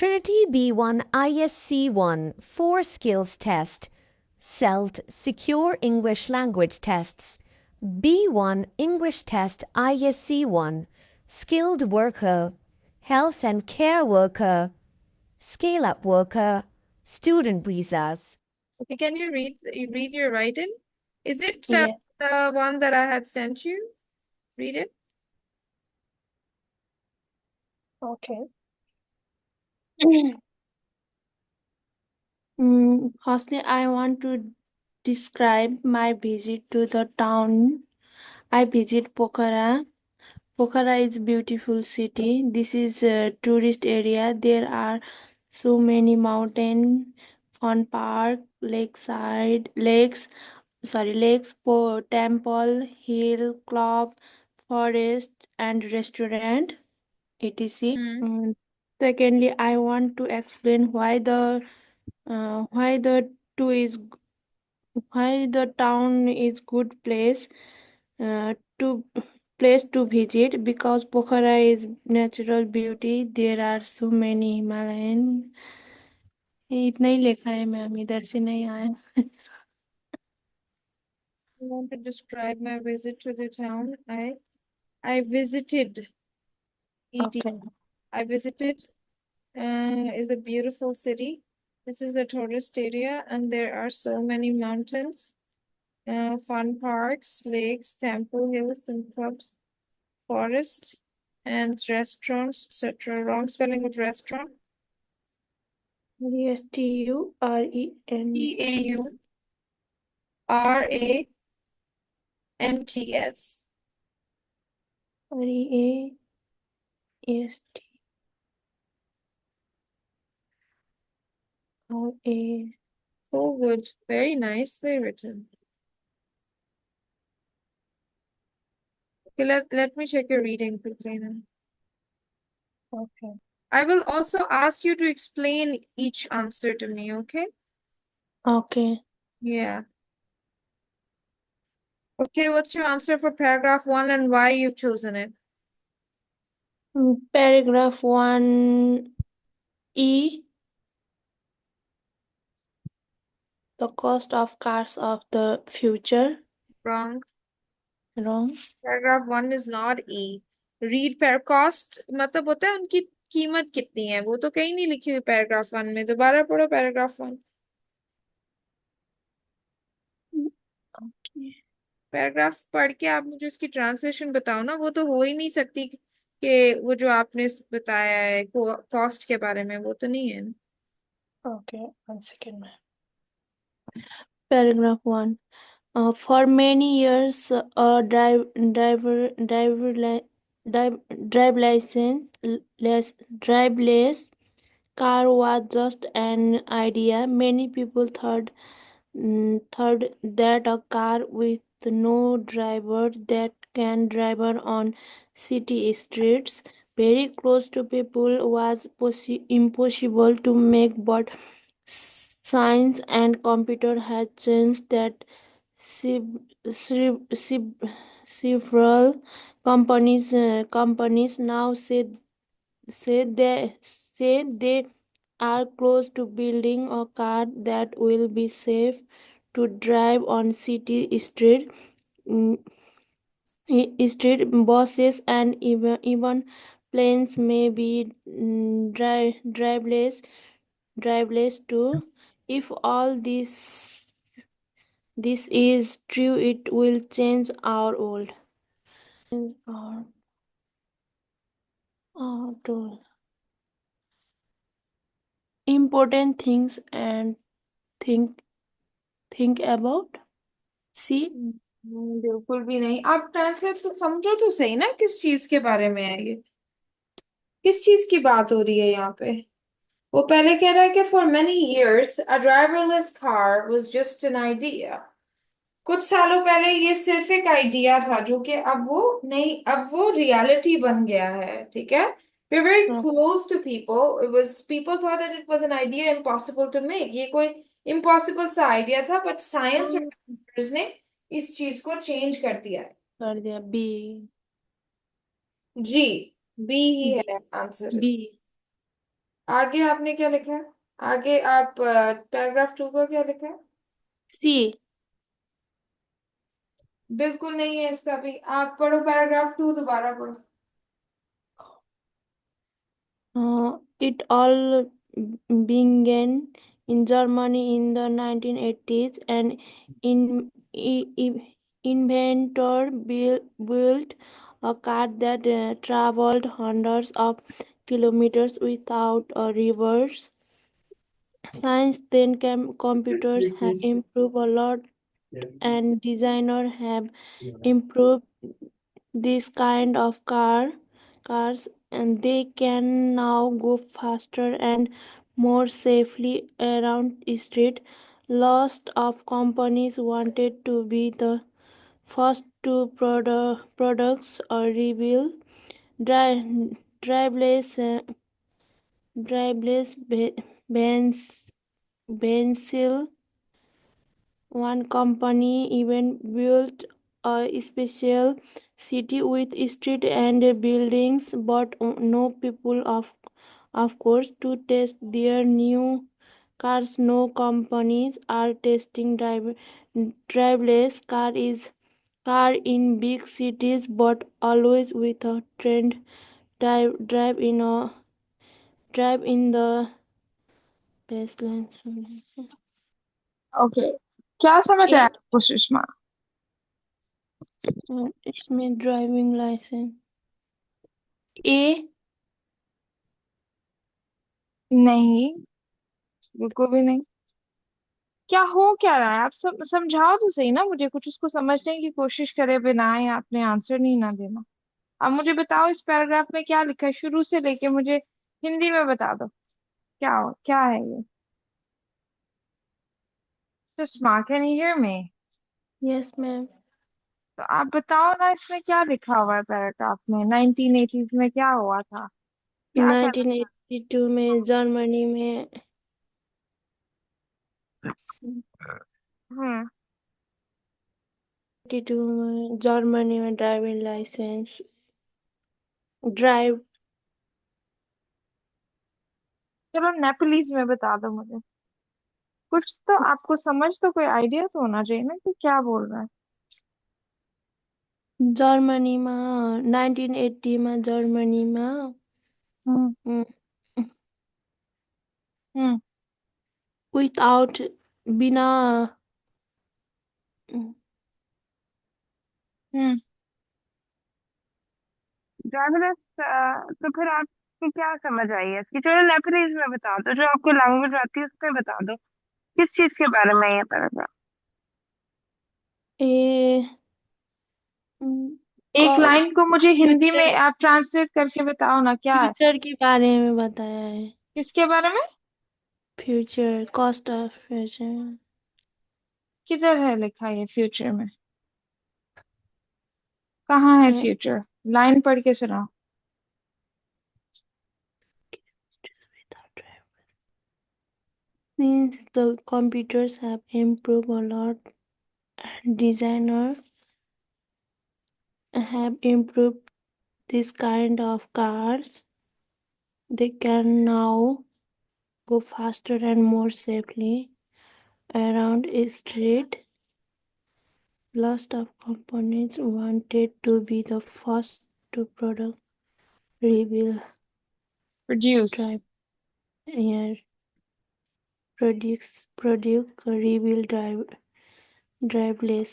Trinity B1 ISC1 4 skills test. CELT secure English language tests. B1 English test ISC1 skilled worker, health and care worker, scale up worker, student visas. Okay, can you read your writing? Is it Yeah. the one that I had sent you? Read it. Okay. Firstly, I want to describe my visit to the town. I visit Pokhara. Pokhara is a beautiful city. This is a tourist area. There are so many mountain, fun park, lakes, temple, hill, club, forest, and restaurant, etc. Hmm. And secondly, I want to explain why the two is why the town is good to place to visit, because Pokhara is natural beauty. There are so many Himalayan. ये इतना ही लिखा है ma'am, इधर से नहीं आया. I want to describe my visit to the town. I visited ET. Okay. I visited is a beautiful city. This is a tourist area, and there are so many mountains, fun parks, lakes, temple hills, and clubs, forest, and restaurants, etc. Wrong spelling of restaurant. Restuen. Paurants. Rest. A. So good. Very nicely written. Okay, let me check your reading quickly now. Okay. I will also ask you to explain each answer to me, okay? Okay. Yeah. Okay, what's your answer for paragraph 1 and why you've chosen it? Paragraph 1E. The cost of cars of the future. Wrong. Wrong. Paragraph 1 is not E. Read per cost मतलब होता है उनकी कीमत कितनी है, वो तो कहीं नहीं लिखी हुई पैराग्राफ 1 में. दोबारा पढ़ो पैराग्राफ 1. Okay. पैराग्राफ पढ़ के आप मुझे उसकी ट्रांसलेशन बताओ ना. वो तो हो ही नहीं सकती कि वो जो आपने बताया है कॉस्ट के बारे में, वो तो नहीं है. Okay. 1 second. Paragraph 1. For many years, a driveless car was just an idea. Many people thought that a car with no driver that can drive on city streets very close to people was impossible to make, but science and computer had changed that. Several companies now say they are close to building a car that will be safe to drive on city mm, street. Buses and even planes may be driveless too. If all this is true, it will change our world. To important things and think about. See. बिल्कुल भी नहीं. आप translate तो समझो तो सही ना, किस चीज के बारे में है ये, किस चीज की बात हो रही है यहाँ पे. वो पहले कह रहा है कि for many years a driverless car was just an idea. कुछ सालों पहले ये सिर्फ एक आइडिया था, जो कि अब वो नहीं, अब वो रियलिटी बन गया है. ठीक है. we're very close to people. It was people thought that it was an idea impossible to make. ये कोई इम्पॉसिबल सा आइडिया था, बट साइंस और कंप्यूटर्स ने इस चीज को चेंज कर दिया है. कर दिया. बी. जी. बी ही है आंसर. बी. आगे आपने क्या लिखा है? आगे आप पैराग्राफ 2 का क्या लिखा है? सी। बिल्कुल नहीं है इसका भी। आप पढ़ो पैराग्राफ 2, दोबारा पढ़ो। It all began in Germany in the 1980s. An inventor built a car that traveled hundreds of kilometers without rivers. Since then, computers have improved a lot, and designers have improved this kind of cars, and they can now go faster and more safely around street. Lots of companies wanted to be the first to products or reveal driveless driveless pencil. One company even built a special city with street and buildings, but no people, of course, to test their new cars. No companies are testing driverless car in big cities, but always with a trend drive in the baseline. Okay, क्या समझ आया आपको Sushma? It's my driving license. A. नहीं, बिल्कुल भी नहीं। क्या हो क्या रहा है? आप सब समझाओ तो सही ना मुझे, कुछ उसको समझने की कोशिश करे बिना या आपने आंसर नहीं ना देना। अब मुझे बताओ इस पैराग्राफ में क्या लिखा है, शुरू से लेके मुझे हिंदी में बता दो। क्या है ये? Sushma, can you hear me? Yes, ma'am. तो आप बताओ ना, इसमें क्या लिखा हुआ है पैराग्राफ में? 1980s में क्या हुआ था, क्या कर रहा था? 1982 में जर्मनी में हम्म 82 में जर्मनी में ड्राइविंग लाइसेंस ड्राइव चलो नेपोलिस में बता दो मुझे। कुछ तो आपको समझ, तो कोई आइडिया तो होना चाहिए ना कि क्या बोल रहा है। जर्मनीमा 1980 में जर्मनीमा हम्म हम्म विदाउट बिना हम्म ड्राइवरलेस। तो फिर आपको क्या समझ आई है इसकी? चलो नेपोलिस में बता दो, जो आपको लैंग्वेज आती है उसमें बता दो। किस चीज के बारे में ये पैराग्राफ? ए एक लाइन को मुझे हिंदी फ्यूचर में आप ट्रांसलेट करके बताओ ना, क्या है? फ्यूचर के बारे में बताया है। किसके बारे में? फ्यूचर कॉस्ट ऑफ फ्यूचर किधर है लिखा ये फ्यूचर में? कहाँ है फ्यूचर? लाइन पढ़ के सुनाओ। Since the computers have improved a lot and designers have improved this kind of cars, they can now go faster and more safely around a street. Lots of companies wanted to be the first to reveal drive produce. air produce reveal driveless.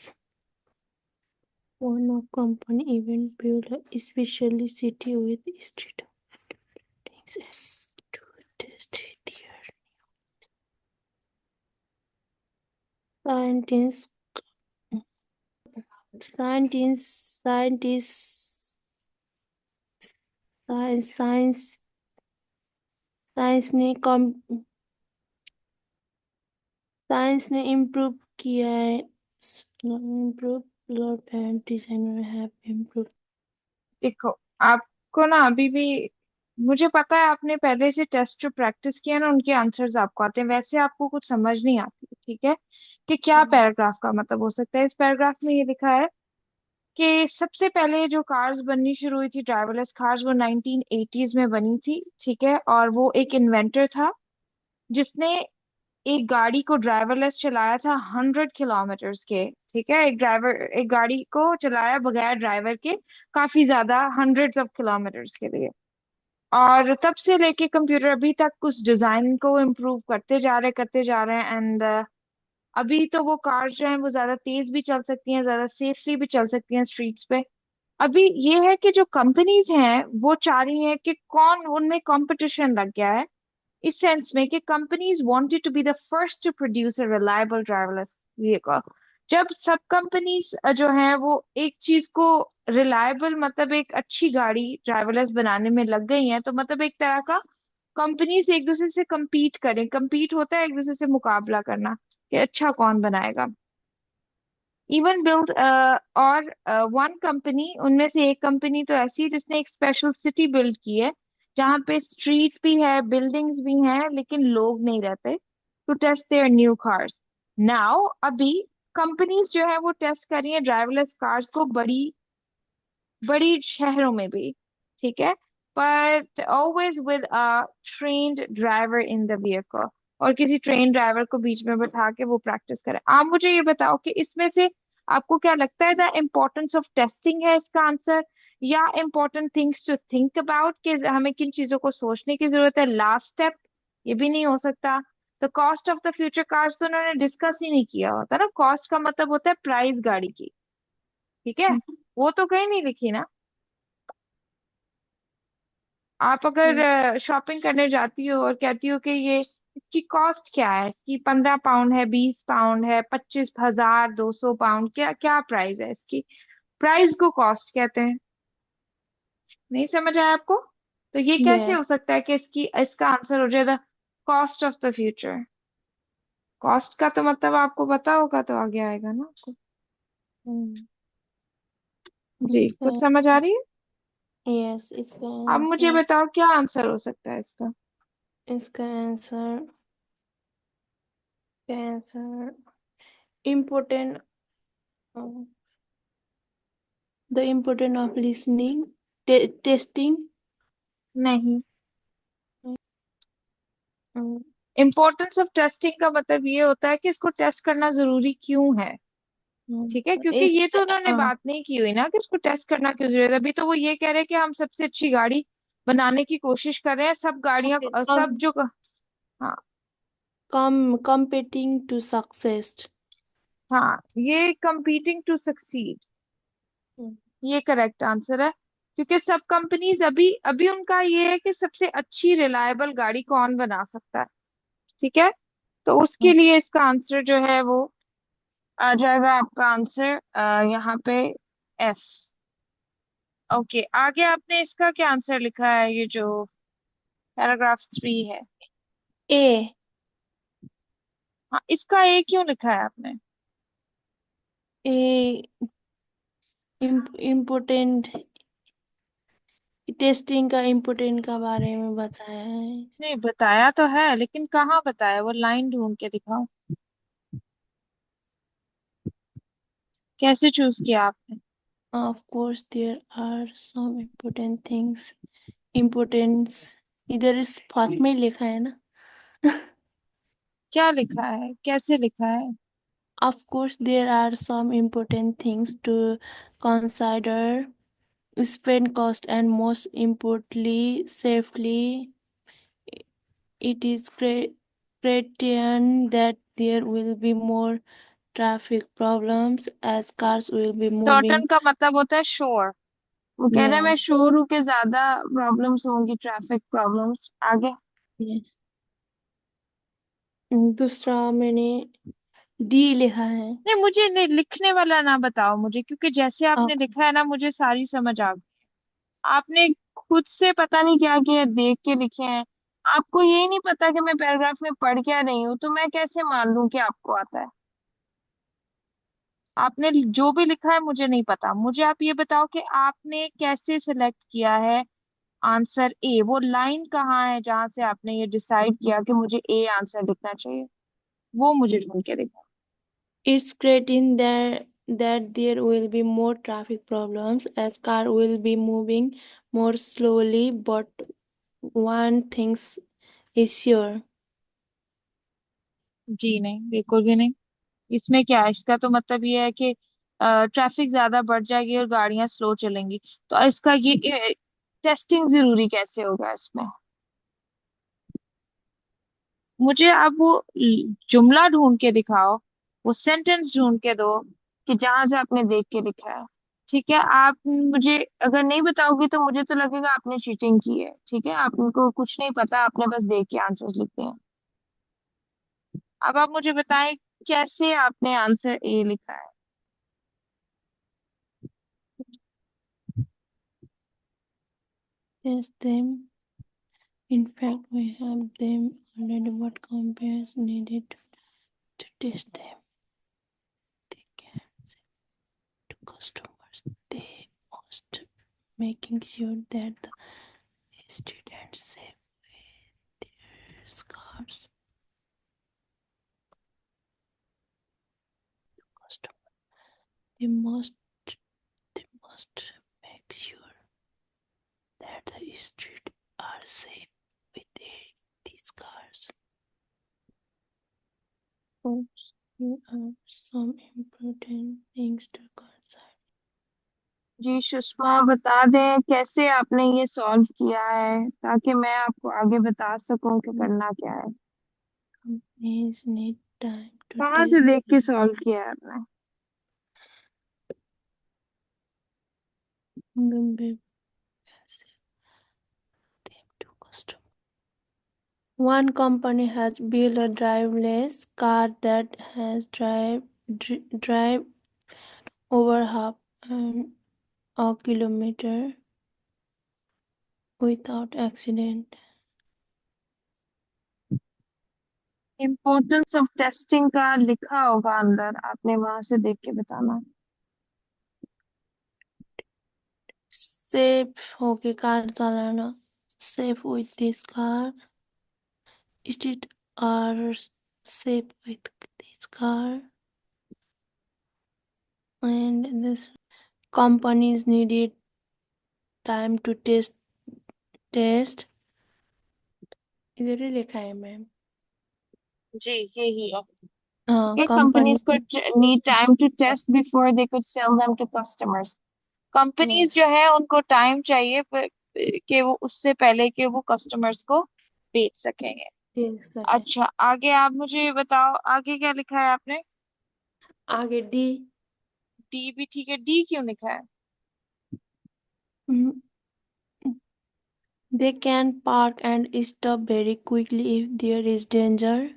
One of company even built a specially city with street access to test their scientists scientists science science science ने कम science ने improve किया है improve lot and designer have improve देखो, आपको ना अभी भी, मुझे पता है आपने पहले से टेस्ट जो प्रैक्टिस किया ना उनके आंसर्स आपको आते हैं, वैसे आपको कुछ समझ नहीं आती है, ठीक है? कि क्या पैराग्राफ का मतलब हो सकता है। इस पैराग्राफ में ये लिखा है कि सबसे पहले जो कार्स बननी शुरू हुई थी ड्राइवरलेस कार्स वो 1980s में बनी थी, ठीक है। और वो एक इन्वेंटर था जिसने एक गाड़ी को ड्राइवरलेस चलाया था 100 किलोमीटर्स के, ठीक है। एक गाड़ी को चलाया बगैर ड्राइवर के काफी ज्यादा, हंड्रेड्स ऑफ किलोमीटर्स के लिए। और तब से लेके कंप्यूटर अभी तक उस डिजाइन को इम्प्रूव करते जा रहे हैं। एंड अभी तो वो कार्स जो हैं वो ज्यादा तेज भी चल सकती हैं, ज्यादा सेफली भी चल सकती हैं स्ट्रीट्स पे। अभी ये है कि जो कंपनीज हैं वो चाह रही हैं कि कौन उनमें कंपटीशन लग गया है, इस सेंस में कि companies wanted to be the first to produce a reliable driverless vehicle. जब सब कंपनीज जो हैं वो एक चीज को रिलायबल, मतलब एक अच्छी गाड़ी ड्राइवरलेस बनाने में लग गई हैं, तो मतलब एक तरह का कंपनीज एक दूसरे से compete होता है एक दूसरे से मुकाबला करना कि अच्छा कौन बनाएगा। इवन बिल्ड और वन कंपनी, उनमें से एक कंपनी तो ऐसी है जिसने एक स्पेशल सिटी बिल्ड की है जहाँ पे स्ट्रीट भी है, बिल्डिंग्स भी हैं, लेकिन लोग नहीं रहते, to test their new cars. Now अभी कंपनीज जो है वो टेस्ट कर रही है ड्राइवरलेस कार्स को बड़ी बड़ी शहरों में भी, ठीक है। But always with a trained driver in the vehicle, और किसी ट्रेन ड्राइवर को बीच में बैठा के वो प्रैक्टिस करे। आप मुझे ये बताओ कि इसमें से आपको क्या लगता है, द इम्पोर्टेंस ऑफ टेस्टिंग है इसका आंसर, या important things to think about कि हमें किन चीजों को सोचने की जरूरत है, लास्ट स्टेप ये भी नहीं हो सकता। The cost of the future cars तो उन्होंने डिस्कस ही नहीं किया होता ना, कॉस्ट का मतलब होता है प्राइस गाड़ी की, ठीक है। वो तो कहीं नहीं लिखी ना। आप अगर शॉपिंग करने जाती हो और कहती हो कि ये इसकी कॉस्ट क्या है, इसकी 15 पाउंड है, 20 पाउंड है, 25,000, 200 पाउंड, क्या क्या प्राइस है इसकी, प्राइस को कॉस्ट कहते हैं। नहीं समझ आया आपको? तो ये कैसे Yes. हो सकता है कि इसका आंसर हो जाए the cost of the future. Cost का तो मतलब आपको पता होगा तो आगे आएगा ना आपको। जी, कुछ इसका समझ आ रही है? yes, इसका अब मुझे आंसर बताओ क्या आंसर हो सकता है इसका। इसका answer answer important the importance of listening, testing. नहीं, इम्पोर्टेंस ऑफ टेस्टिंग का मतलब ये होता है कि इसको टेस्ट करना जरूरी क्यों है, ठीक है। क्योंकि इस ये तो उन्होंने बात नहीं की हुई ना कि इसको टेस्ट करना क्यों जरूरी है। अभी तो वो ये कह रहे हैं कि हम सबसे अच्छी गाड़ी बनाने की कोशिश कर रहे हैं, सब गाड़ियां सब जो, हाँ competing to success. हाँ, ये competing टू सक्सीड, ये करेक्ट आंसर है। क्योंकि सब कंपनीज अभी अभी उनका ये है कि सबसे अच्छी रिलायबल गाड़ी कौन बना सकता है, ठीक है। तो उसके लिए इसका आंसर जो है वो आ जाएगा, आपका आंसर यहाँ पे एफ। ओके, आगे आपने इसका क्या आंसर लिखा है, ये जो पैराग्राफ 3 है। A हाँ, इसका ए क्यों लिखा है आपने? A important टेस्टिंग का इम्पोर्टेंट का बारे में बताया है। नहीं बताया तो है, लेकिन कहाँ बताया, वो लाइन ढूंढ के दिखाओ, कैसे चूज किया आपने? Of course, there are some important things. Importance इधर इस पार्ट में ही लिखा है ना। क्या लिखा है, कैसे लिखा है? Of course, there are some important things to consider. Spend cost and most importantly, safely. It is criterion that there will be more traffic problems as cars will be certain moving. का मतलब होता है sure, वो कह रहे हैं मैं Yes, sure हूँ कि ज्यादा प्रॉब्लम्स होंगी, ट्रैफिक प्रॉब्लम्स। आगे? yes. दूसरा मैंने डी लिखा है। नहीं, मुझे नहीं, लिखने वाला ना बताओ मुझे, क्योंकि जैसे आपने आप लिखा है ना मुझे सारी समझ आ गई। आपने खुद से पता नहीं क्या किया, देख के लिखे हैं। आपको यही नहीं पता कि मैं पैराग्राफ में पढ़ क्या रही हूँ, तो मैं कैसे मान लूं कि आपको आता है। आपने जो भी लिखा है मुझे नहीं पता, मुझे आप ये बताओ कि आपने कैसे सिलेक्ट किया है आंसर ए, वो लाइन कहाँ है जहां से आपने ये डिसाइड किया कि मुझे ए आंसर लिखना चाहिए, वो मुझे ढूंढ के दिखाओ। it's great in there that there will be more traffic problems as car will be moving more slowly, but one thing is sure. जी नहीं, बिल्कुल भी नहीं। इसमें क्या है, इसका तो मतलब ये है कि ट्रैफिक ज्यादा बढ़ जाएगी और गाड़ियां स्लो चलेंगी। तो इसका ये टेस्टिंग जरूरी कैसे होगा इसमें? मुझे आप वो जुमला ढूंढ के दिखाओ, वो सेंटेंस ढूंढ के दो कि जहां से आपने देख के लिखा है। ठीक है, आप मुझे अगर नहीं बताओगे तो मुझे तो लगेगा आपने चीटिंग की है। ठीक है, आपको कुछ नहीं पता, आपने बस देख के आंसर्स लिखते हैं। अब आप मुझे बताएं कैसे आपने आंसर ए लिखा है। Test them. In fact, we have them already. What compares needed to test them? They can sell to customers. They must making sure that the students save their cars. Customer. They must make sure that the streets are safe with these cars. Oops, here are some important things to consider. Ji Sushma, बता दें कैसे आपने ये solve किया है ताकि मैं आपको आगे बता सकूं कि करना क्या है। Companies need time to कहाँ से test देख के सॉल्व किया है आपने? them to customers. One company has built a driverless car that has drive over half a kilometer without accident. Importance of testing का लिखा होगा अंदर, आपने वहां से देख के बताना। Safe होके कार चलाना. Safe with this car. Streets are safe with this car. And this companies needed time to test. इधर ही लिखा है मैम. जी यही है। हाँ, कंपनीज companies. को need time to test before they could sell them to customers. Companies Yes, जो है उनको टाइम चाहिए कि वो उससे पहले कि वो कस्टमर्स को बेच सकेंगे। देख सके. अच्छा, आगे आप मुझे ये बताओ, आगे क्या लिखा है आपने? आगे डी. डी भी ठीक है, डी क्यों लिखा है? They can park and stop very quickly if there is danger.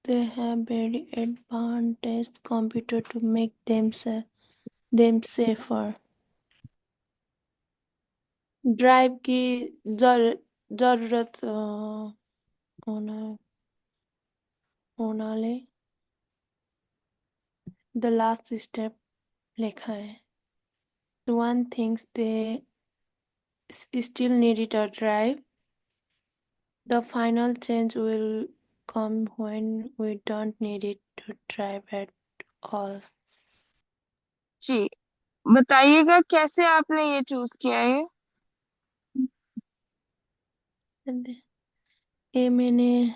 They have very advanced computer to make them safer. Drive की जरूरत होना होना ले. The last step लिखा है. One thinks they still needed a drive. The final change will come when we don't need it to drive at all. जी, बताइएगा कैसे आपने ये चूज किया है। And ये मैंने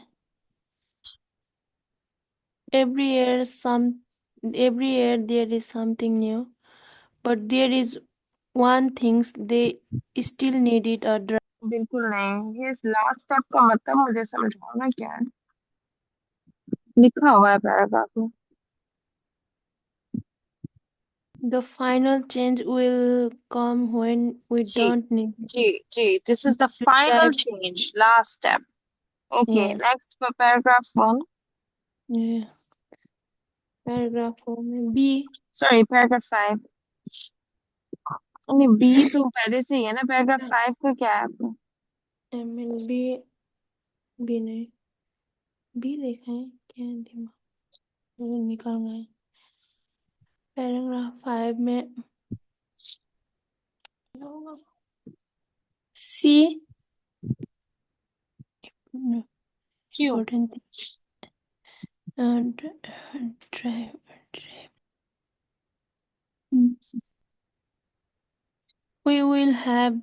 every year there is something new, but there is one things they still needed a drive. बिल्कुल नहीं, ये लास्ट स्टेप का मतलब मुझे समझाओ ना क्या है, लिखा हुआ है पैराग्राफ में। The final change will come when we जी don't need जी जी, this is the to final drive. Change, last step. Okay, Yes. Next paragraph 1। Yeah. Paragraph 4 में B. Sorry, paragraph 5। नहीं, बी तो पहले से ही है ना, पैराग्राफ 5 का क्या है आपको? MLB B नहीं. B लिखा है क्या दिमाग में निकल गए. पैराग्राफ 5 में C. क्यों? Important thing. drive. We will have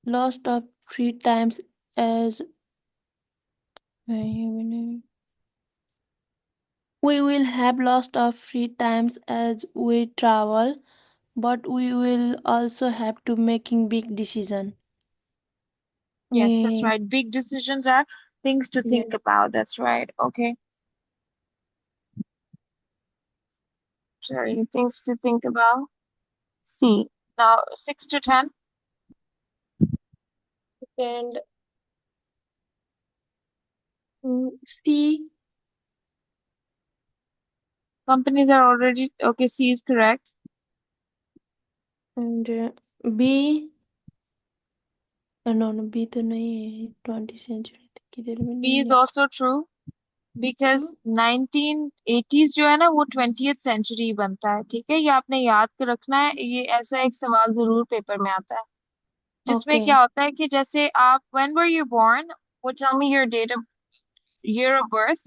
lots of free times as we will have lots of free times as we travel, but we will also have to making big decision. Yes, that's We right. Big decisions are things to yeah. think about. That's right. Okay. Sorry, things to think about. C. Now, 6 to 10. And C Companies are already okay. C is correct. and B no B तो नहीं है 20th century किधर में B नहीं is लिखा also true because true 1980s जो है ना वो 20th सेंचुरी बनता है। ठीक है, ये आपने याद कर रखना है। ये ऐसा एक सवाल जरूर पेपर में आता है जिसमें क्या okay होता है कि जैसे आप when were you born, वो tell me your date of year of birth।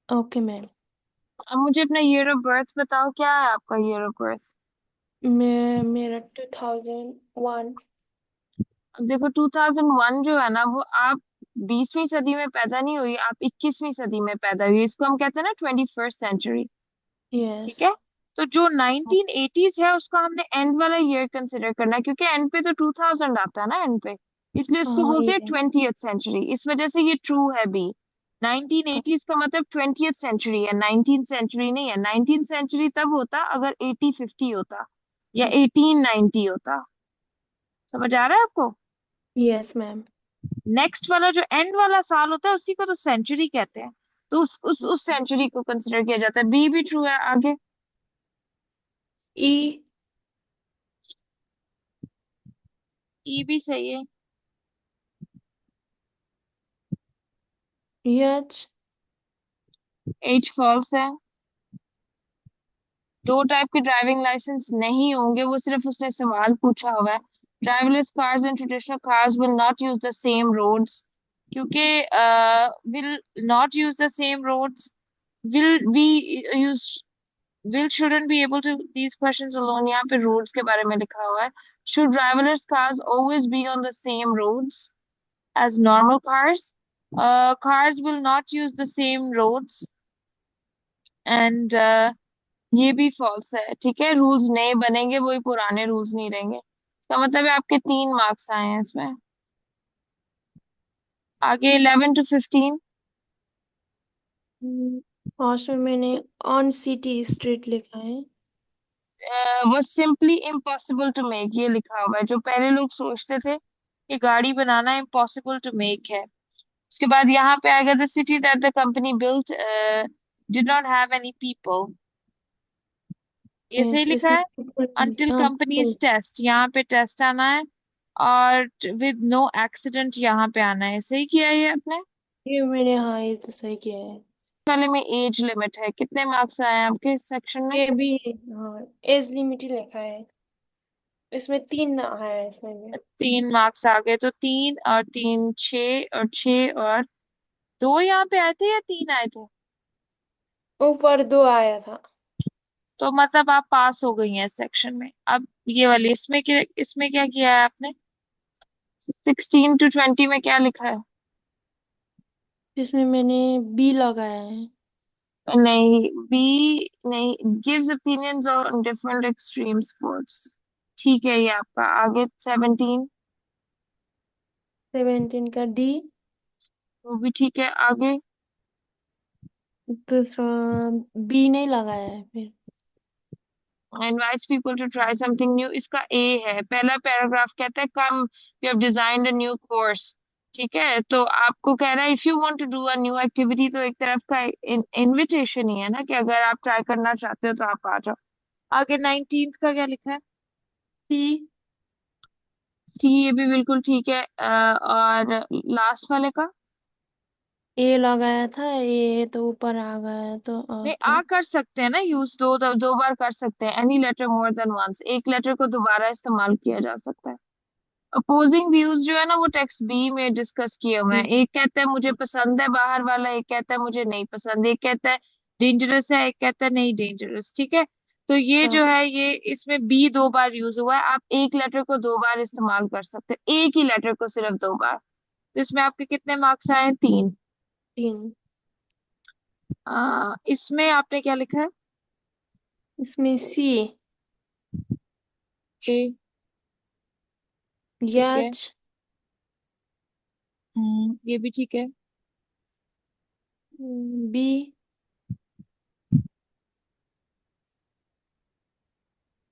okay ma'am अब मुझे अपना ईयर ऑफ बर्थ बताओ, क्या है आपका ईयर ऑफ बर्थ? मैं मेरा 2001 अब देखो 2001 जो है ना वो आप 20वीं सदी में पैदा नहीं हुई, आप 21वीं सदी में पैदा हुई। इसको हम कहते हैं ना 21st सेंचुरी। ठीक yes है, तो जो 1980s है उसका हमने एंड वाला ईयर कंसिडर करना है क्योंकि एंड पे तो 2000 आता है ना एंड पे, इसलिए इसको हाँ बोलते हैं yes 20th सेंचुरी। इस वजह से ये ट्रू है बी। 1980s का मतलब 20th सेंचुरी है, 19th सेंचुरी नहीं है। 19th सेंचुरी तब होता अगर 8050 होता या 1890 होता। समझ आ रहा है आपको? yes मैम नेक्स्ट वाला जो एंड वाला साल होता है उसी को तो सेंचुरी कहते हैं, तो उस सेंचुरी को कंसिडर किया जाता है। बी भी ट्रू है। आगे E ई भी सही है। H एज फॉल्स है। दो टाइप के ड्राइविंग लाइसेंस नहीं होंगे, वो सिर्फ उसने सवाल पूछा हुआ है। Driverless cars and traditional cars will not use the same roads, क्योंकि will not use the same roads, will be use, will shouldn't be able to these questions alone। यहाँ पे roads के बारे में लिखा हुआ है। Should driverless cars always be on the same roads as normal cars? Cars will not use the same roads and ये भी false है। ठीक है, रूल्स नए बनेंगे, वही पुराने रूल्स नहीं रहेंगे। इसका मतलब है आपके 3 मार्क्स आए हैं इसमें। आगे 11 to 15। और उसमें मैंने ऑन सिटी स्ट्रीट लिखा है वो सिंपली इम्पॉसिबल टू मेक ये लिखा हुआ है। जो पहले लोग सोचते थे कि गाड़ी बनाना इम्पॉसिबल टू मेक है। उसके बाद यहाँ पे आएगा the city that the company built did not have any people. ये सही yes लिखा इसमें है। अंटिल हाँ कंपनीज टेस्ट, यहाँ पे टेस्ट आना है और विद नो एक्सीडेंट यहाँ पे आना है। सही किया है ये आपने। ये मैंने हाँ ये तो सही किया है वाले में एज लिमिट है, कितने मार्क्स आए हैं आपके इस सेक्शन में? ये भी हाँ एज लिमिट ही लिखा है इसमें 3 है इसमें भी 3 मार्क्स आ गए, तो 3 और 3 6 और 6 और 2 यहाँ पे आए थे या 3 आए थे? ऊपर 2 आया था तो मतलब आप पास हो गई हैं इस सेक्शन में। अब ये वाली इसमें क्या किया है आपने? 16 to 20 में क्या लिखा है? जिसमें मैंने बी लगाया है नहीं, बी नहीं। Gives opinions on different extreme sports. ठीक है, ये आपका। आगे 17। 17 का डी वो भी ठीक है। आगे दूसरा बी नहीं लगाया है फिर invites people to try something new, इसका ए है। पहला पैराग्राफ कहता है come you have designed a new course. ठीक है, तो आपको कह रहा है if you want to do a new activity, तो एक तरफ का इनविटेशन ही है ना कि अगर आप ट्राई करना चाहते हो तो आप आ जाओ। आगे 19th का क्या लिखा है? सी सी, ये भी बिल्कुल ठीक है। और लास्ट वाले का? ए लगाया था ए तो ऊपर आ गया तो नहीं, ओके आ कर सकते हैं ना यूज, दो बार कर सकते हैं। Any letter more than once, एक लेटर को दोबारा इस्तेमाल किया जा सकता है। अपोजिंग व्यूज जो है ना वो टेक्स्ट बी में डिस्कस किए हुए हैं। हम्म, एक कहता है मुझे पसंद है बाहर वाला, एक कहता है मुझे नहीं पसंद, एक कहता है डेंजरस है, एक कहता है नहीं डेंजरस। ठीक है, तो ये हाँ जो है ये इसमें बी 2 बार यूज हुआ है। आप एक लेटर को 2 बार इस्तेमाल कर सकते हैं, एक ही लेटर को सिर्फ 2 बार। तो इसमें आपके कितने मार्क्स आए? 3। 3। इसमें आपने क्या लिखा है? इसमें सी, ए। ठीक है। याच, ये भी ठीक है। बी,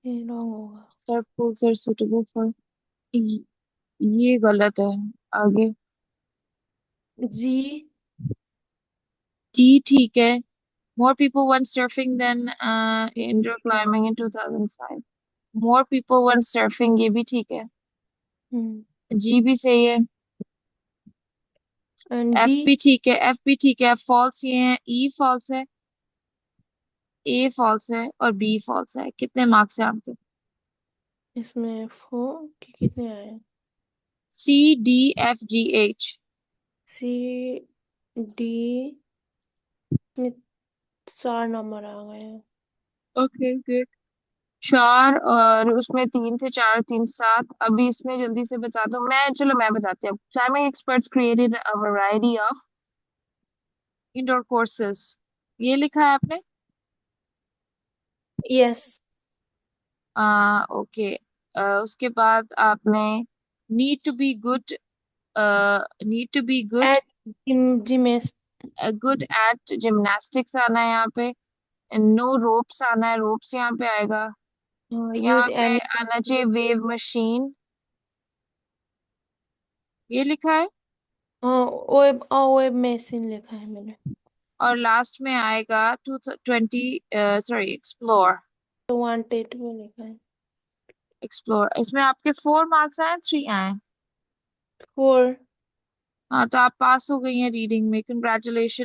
ये रॉन्ग होगा। Surf foods are suitable for, ये गलत है। आगे। जी, डी ठीक है। More people went surfing than indoor हाँ। climbing in 2005. More people went surfing, ये भी ठीक है। हम्म, जी भी सही है। एंड एफ डी, भी ठीक है, एफ भी ठीक है। फॉल्स ये है, ई फॉल्स है, ए फॉल्स है और बी फॉल्स है। कितने मार्क्स हैं आपके? इसमें 4 के कितने आए? C D F G H. C, D में 4 नंबर आ गए हैं। Okay good. 4 और उसमें 3 से 4, 3 7। अभी इसमें जल्दी से बता दो। मैं चलो मैं बताती हूँ। Climbing experts created a variety of indoor courses, ये लिखा है आपने? यस। ओके। उसके बाद आपने need to be good, need to be good, at gyms, good at gymnastics आना है यहाँ पे। नो रोप्स आना है, रोप्स यहाँ पे आएगा। यूज यहाँ पे एनी, आना चाहिए वेव मशीन, ये लिखा है। हाँ वेब, वेब मशीन लिखा है मैंने। और लास्ट में आएगा 220, सॉरी एक्सप्लोर। तो वांटेड वो लिखा है। एक्सप्लोर इसमें आपके 4 मार्क्स आए, 3 आए। 4। हाँ तो आप पास हो गई हैं रीडिंग में, कंग्रेचुलेशन।